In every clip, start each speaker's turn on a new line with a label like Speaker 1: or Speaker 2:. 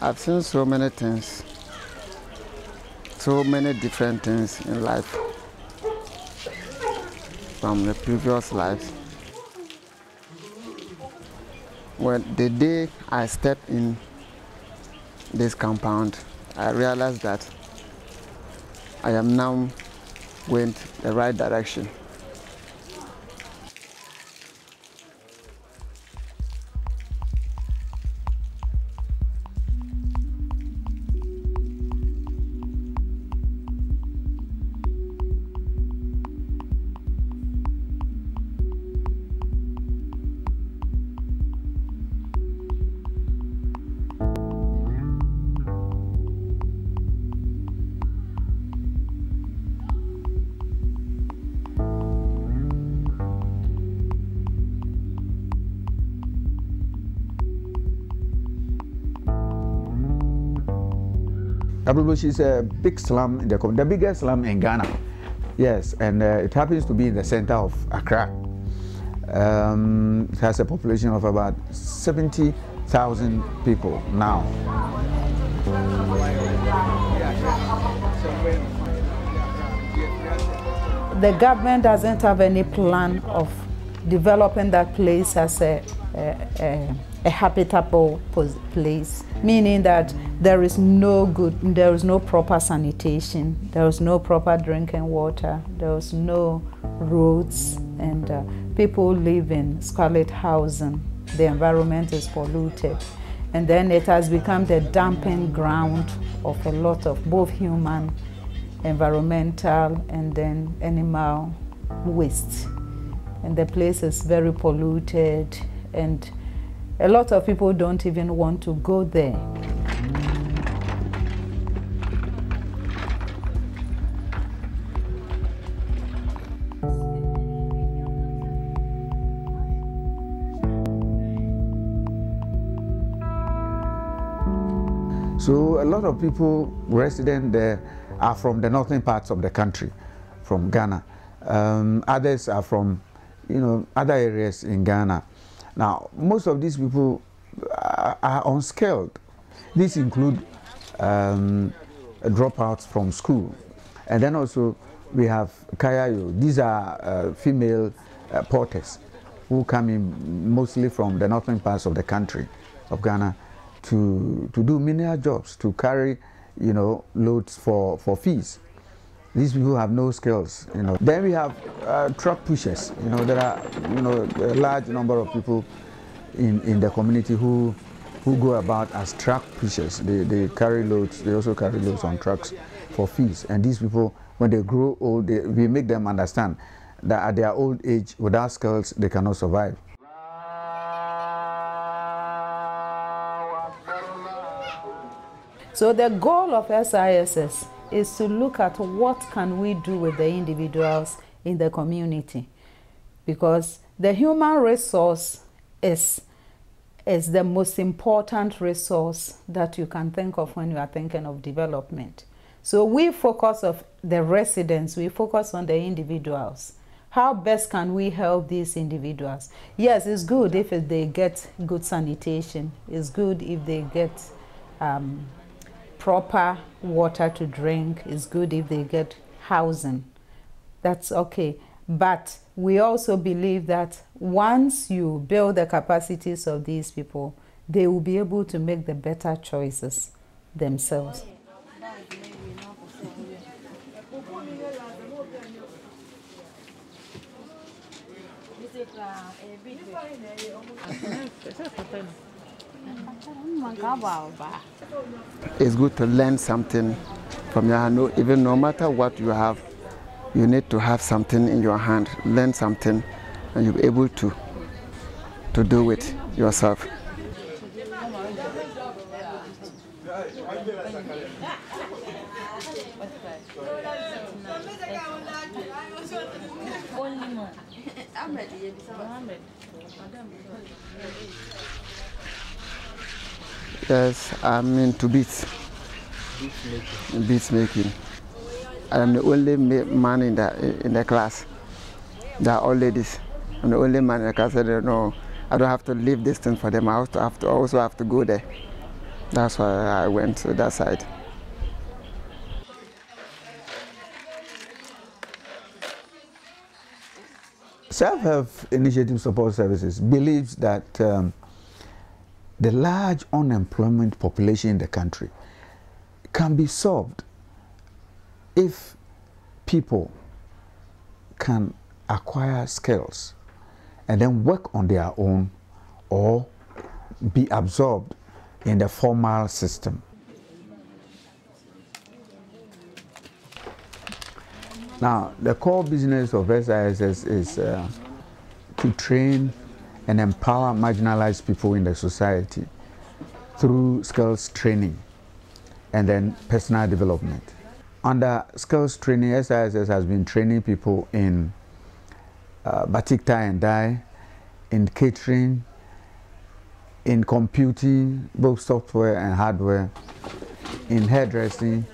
Speaker 1: I've seen so many things, so many different things in life from the previous lives. When the day I stepped in this compound, I realized that I am now going the right direction.
Speaker 2: Agbobloshie is a big slum in the biggest slum in Ghana. Yes, and it happens to be in the center of Accra. It has a population of about 70,000 people now.
Speaker 3: The government doesn't have any plan of developing that place as a habitable place, meaning that there is no proper sanitation, there is no proper drinking water, there is no roads, and people live in squalid housing. The environment is polluted, and then it has become the dumping ground of a lot of both human, environmental, and then animal waste. And the place is very polluted, and a lot of people don't even want to go there.
Speaker 2: So a lot of people resident there are from the northern parts of the country, from Ghana. Others are from, other areas in Ghana. Now, most of these people are unskilled. These include dropouts from school. And then also we have kayayo. These are female porters who come in mostly from the northern parts of the country of Ghana to do menial jobs, to carry, loads for fees. These people have no skills, Then we have truck pushers. There are, a large number of people in the community who go about as truck pushers. They carry loads. They also carry loads on trucks for fees. And these people, when they grow old, we make them understand that at their old age, without skills, they cannot survive.
Speaker 3: So the goal of SISS is to look at what can we do with the individuals in the community, because the human resource is the most important resource that you can think of when you are thinking of development. So we focus on the residents, we focus on the individuals. How best can we help these individuals? Yes, it's good if they get good sanitation. It's good if they get proper water to drink. It's good if they get housing. That's okay. But we also believe that once you build the capacities of these people, they will be able to make the better choices themselves.
Speaker 1: It's good to learn something from your hand. Even no matter what you have, you need to have something in your hand. Learn something, and you'll be able to do it yourself. Yes, I'm into beads. Beads making. I am the only man in the class. They are all ladies. I'm the only man in the class. I don't know. I don't have to leave this thing for them. I also have to go there That's why I went to that side.
Speaker 2: Self-help initiative support services believes that the large unemployment population in the country can be solved if people can acquire skills and then work on their own or be absorbed in the formal system. Now, the core business of SISS is to train and empower marginalized people in the society through skills training and then personal development. Under skills training, SISS has been training people in batik tie and dye, in catering, in computing, both software and hardware, in hairdressing,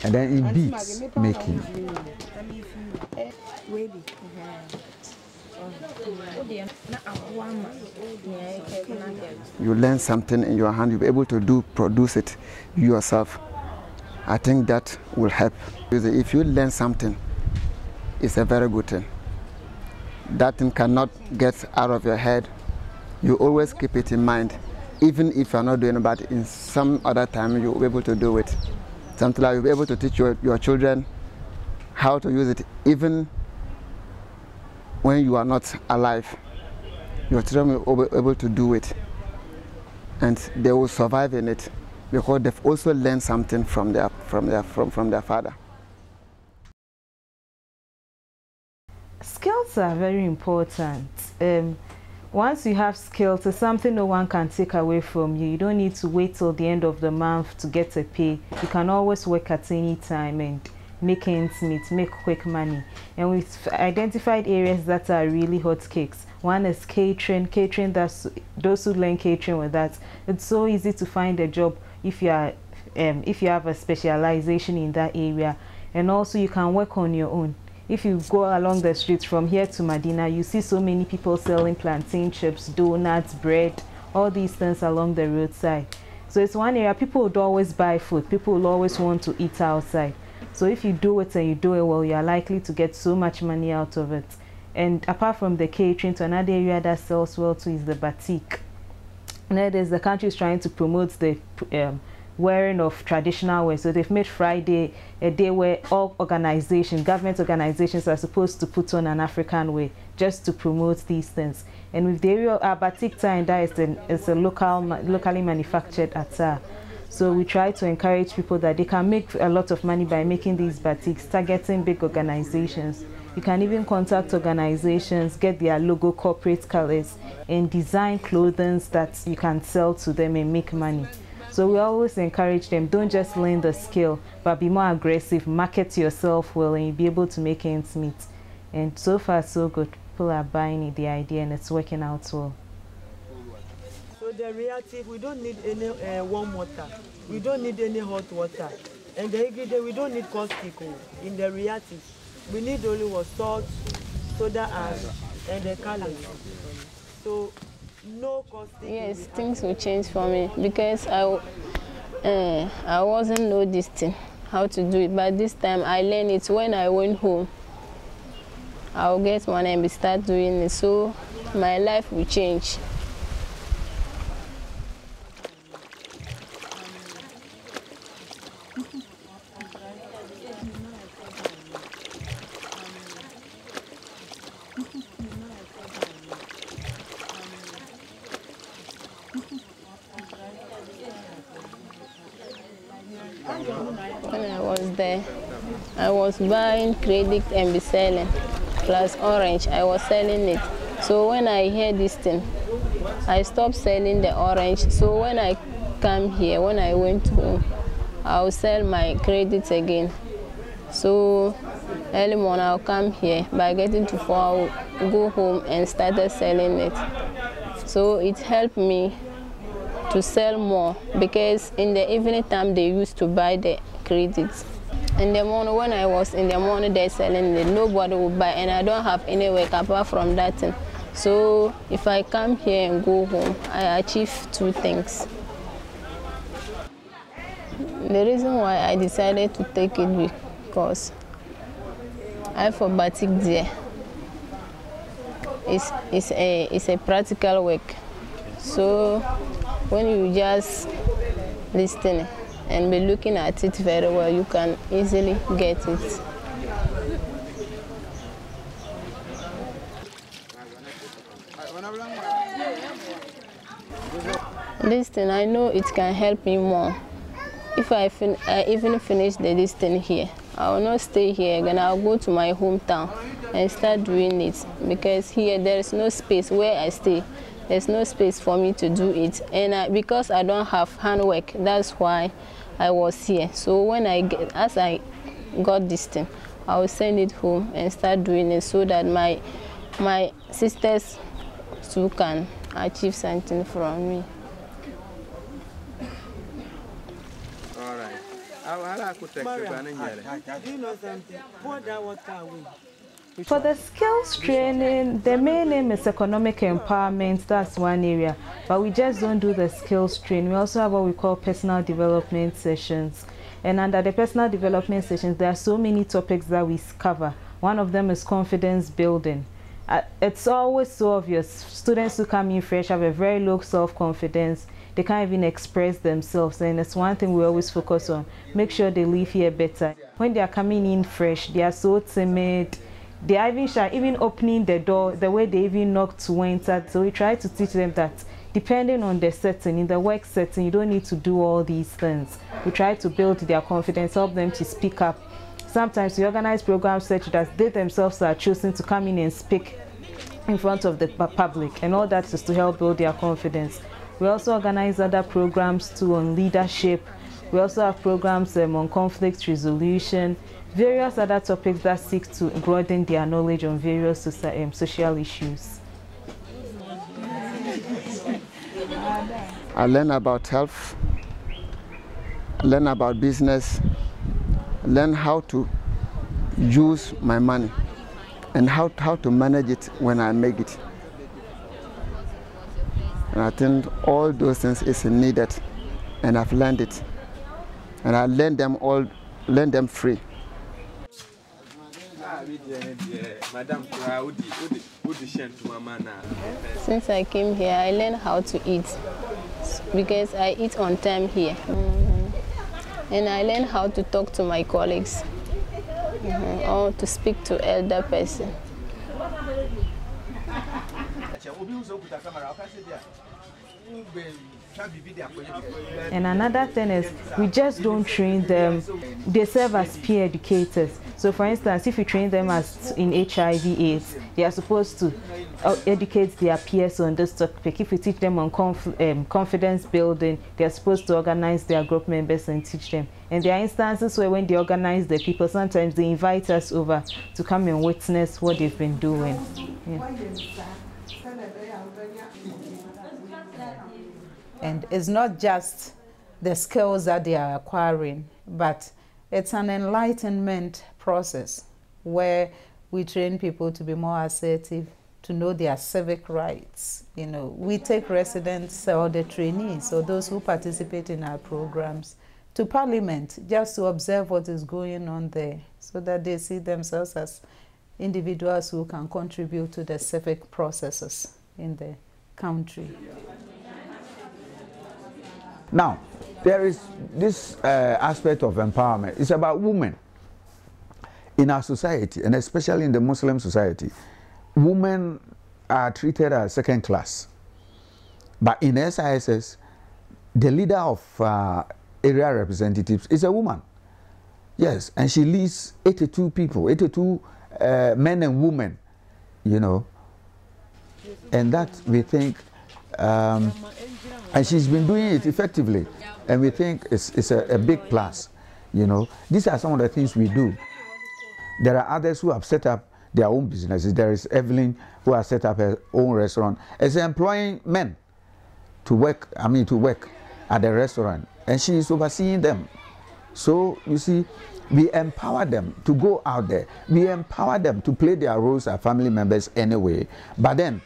Speaker 2: and then in beads making.
Speaker 1: You learn something in your hand, you'll be able to produce it yourself. I think that will help. If you learn something, it's a very good thing. That thing cannot get out of your head. You always keep it in mind, even if you're not doing it, but in some other time you'll be able to do it. Something like you'll be able to teach your children how to use it, even when you are not alive. Your children will be able to do it, and they will survive in it because they've also learned something from their father.
Speaker 3: Skills are very important. Once you have skills, it's something no one can take away from you. You don't need to wait till the end of the month to get a pay. You can always work at any time and make ends meet, make quick money. And we've identified areas that are really hot cakes. One is catering. Catering, that's those who learn catering with that. It's so easy to find a job if you have a specialization in that area. And also you can work on your own. If you go along the streets from here to Medina, you see so many people selling plantain chips, donuts, bread, all these things along the roadside. So it's one area people would always buy food. People will always want to eat outside. So if you do it and you do it well, you are likely to get so much money out of it. And apart from the catering, to another area that sells well too is the batik. Nowadays, the country is trying to promote the wearing of traditional wear. So they've made Friday a day where all organizations, government organizations, are supposed to put on an African way just to promote these things. And with the area of batik tie and dye, it's a locally manufactured attire. So we try to encourage people that they can make a lot of money by making these batiks, targeting big organizations. You can even contact organizations, get their logo, corporate colors, and design clothing that you can sell to them and make money. So we always encourage them, don't just learn the skill, but be more aggressive, market yourself well, and you'll be able to make ends meet. And so far, so good. People are buying the idea, and it's working out well.
Speaker 4: So the reactive, we don't need any warm water. We don't need any hot water. And the ingredient, we don't need caustic in the reactive. We need only what, salt, soda ash, and the colors. So no caustic.
Speaker 5: Yes, things will change for me because I wasn't know this thing, how to do it. But this time I learned it when I went home. I'll get one and start doing it. So my life will change. When I was there, I was buying credit and be selling, plus orange, I was selling it. So when I hear this thing, I stopped selling the orange. So when I come here, when I went home, I'll sell my credit again. So early morning I'll come here, by getting to 4, I'll go home and started selling it. So it helped me to sell more because in the evening time they used to buy the credits. In the morning, when I was in the morning there selling it, nobody would buy, and I don't have any work apart from that thing. So if I come here and go home, I achieve 2 things. The reason why I decided to take it because I for batik there. It's a practical work. So when you just listen and be looking at it very well, you can easily get it. This thing, I know it can help me more. If I even finish this thing here, I will not stay here, then I'll go to my hometown and start doing it, because here there is no space where I stay. There's no space for me to do it, and because I don't have handwork, that's why I was here. So when as I got this thing, I will send it home and start doing it so that my sisters too can achieve something from me.
Speaker 3: For the skills training, the main aim is economic empowerment. That's one area, but we just don't do the skills training. We also have what we call personal development sessions, and under the personal development sessions there are so many topics that we cover. One of them is confidence building. It's always so obvious. Students who come in fresh have a very low self-confidence. They can't even express themselves, and it's one thing we always focus on. Make sure they leave here better. When they are coming in fresh, they are so timid. They are even shy, even opening the door, the way they even knock to enter. So we try to teach them that depending on the setting, in the work setting, you don't need to do all these things. We try to build their confidence, help them to speak up. Sometimes we organize programs such that they themselves are choosing to come in and speak in front of the public, and all that is to help build their confidence. We also organize other programs too on leadership. We also have programs on conflict resolution, various other topics that seek to broaden their knowledge on various social issues.
Speaker 1: I learn about health, learn about business, learn how to use my money and how to manage it when I make it. And I think all those things is needed, and I've learned it. And I learned them free.
Speaker 5: Since I came here, I learned how to eat, because I eat on time here. And I learned how to talk to my colleagues, or to speak to elder person.
Speaker 3: And another thing is, we just don't train them. They serve as peer educators. So for instance, if you train them as in HIV/AIDS, they are supposed to educate their peers on this topic. If you teach them on confidence building, they are supposed to organize their group members and teach them. And there are instances where when they organize the people, sometimes they invite us over to come and witness what they've been doing. Yeah. And it's not just the skills that they are acquiring, but it's an enlightenment process where we train people to be more assertive, to know their civic rights. You know, we take residents or the trainees or those who participate in our programs to Parliament just to observe what is going on there, so that they see themselves as individuals who can contribute to the civic processes in the country.
Speaker 2: Now, there is this aspect of empowerment. It's about women. In our society, and especially in the Muslim society, women are treated as second class. But in SISS, the leader of area representatives is a woman. Yes, and she leads 82 people, 82 men and women, you know. And that we think, and she's been doing it effectively, and we think it's a big plus, you know. These are some of the things we do. There are others who have set up their own businesses. There is Evelyn, who has set up her own restaurant. As employing men to work, to work at the restaurant, and she is overseeing them. So you see, we empower them to go out there. We empower them to play their roles as family members anyway. But then,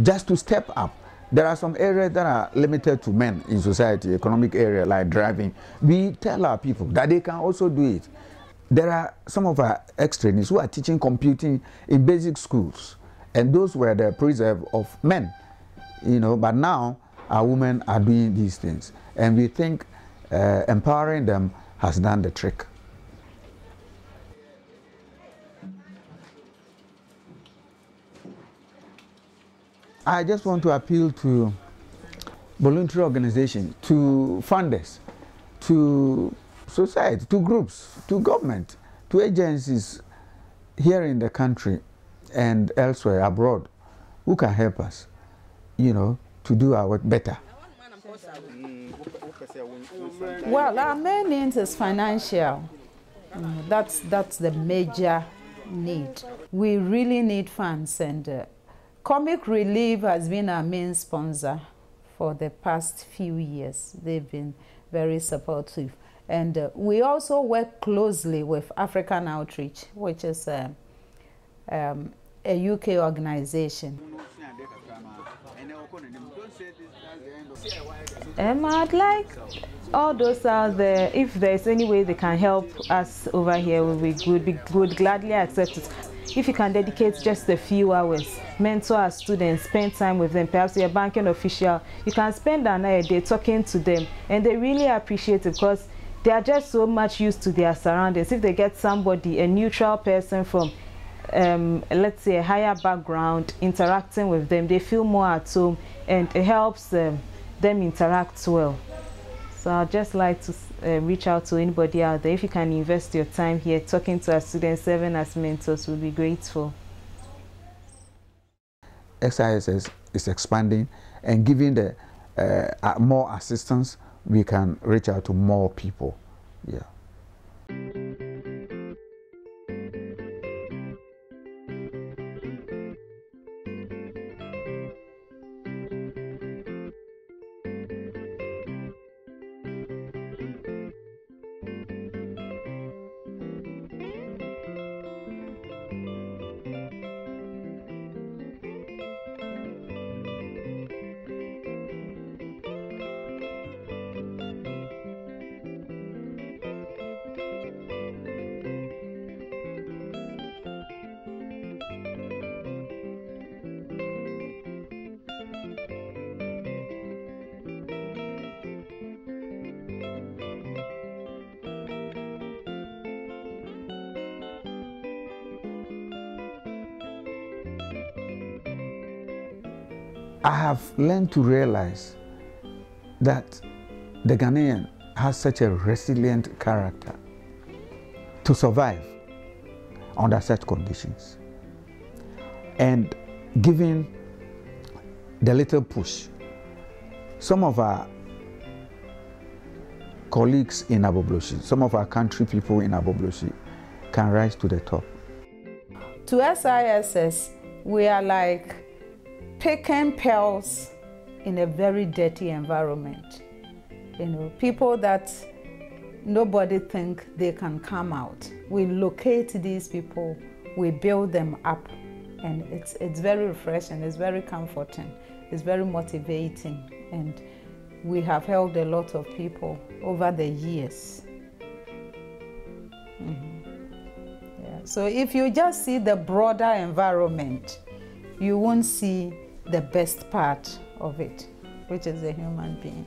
Speaker 2: just to step up, There are some areas that are limited to men in society, economic area like driving. We tell our people that they can also do it. There are some of our ex-trainees who are teaching computing in basic schools, and those were the preserve of men, you know, but now our women are doing these things, and we think empowering them has done the trick. I just want to appeal to voluntary organizations, to funders, to society, to groups, to government, to agencies here in the country and elsewhere abroad who can help us, you know, to do our work better.
Speaker 3: Well, our main need is financial. That's the major need. We really need funds, and Comic Relief has been our main sponsor for the past few years. They've been very supportive. And we also work closely with African Outreach, which is a UK organization.
Speaker 6: I'd like all those out there, if there's any way they can help us over here, we would gladly accept it. If you can dedicate just a few hours, mentor our students, spend time with them, perhaps you're a banking official, you can spend an hour a day talking to them, and they really appreciate it because they are just so much used to their surroundings. If they get somebody, a neutral person from, let's say, a higher background, interacting with them, they feel more at home, and it helps them interact well. So I'd just like to reach out to anybody out there. If you can invest your time here talking to our students, serving as mentors, we'll be grateful.
Speaker 2: SISS is expanding, and giving the more assistance, we can reach out to more people. Yeah. I have learned to realize that the Ghanaian has such a resilient character to survive under such conditions. And given the little push, some of our colleagues in Agbobloshie, some of our country people in Agbobloshie can rise to the top.
Speaker 3: To SISS, we are like picking pearls in a very dirty environment. You know, people that nobody think they can come out. We locate these people, we build them up, and it's very refreshing, it's very comforting, it's very motivating, and we have helped a lot of people over the years. Yeah. So if you just see the broader environment, you won't see the best part of it, which is the human being.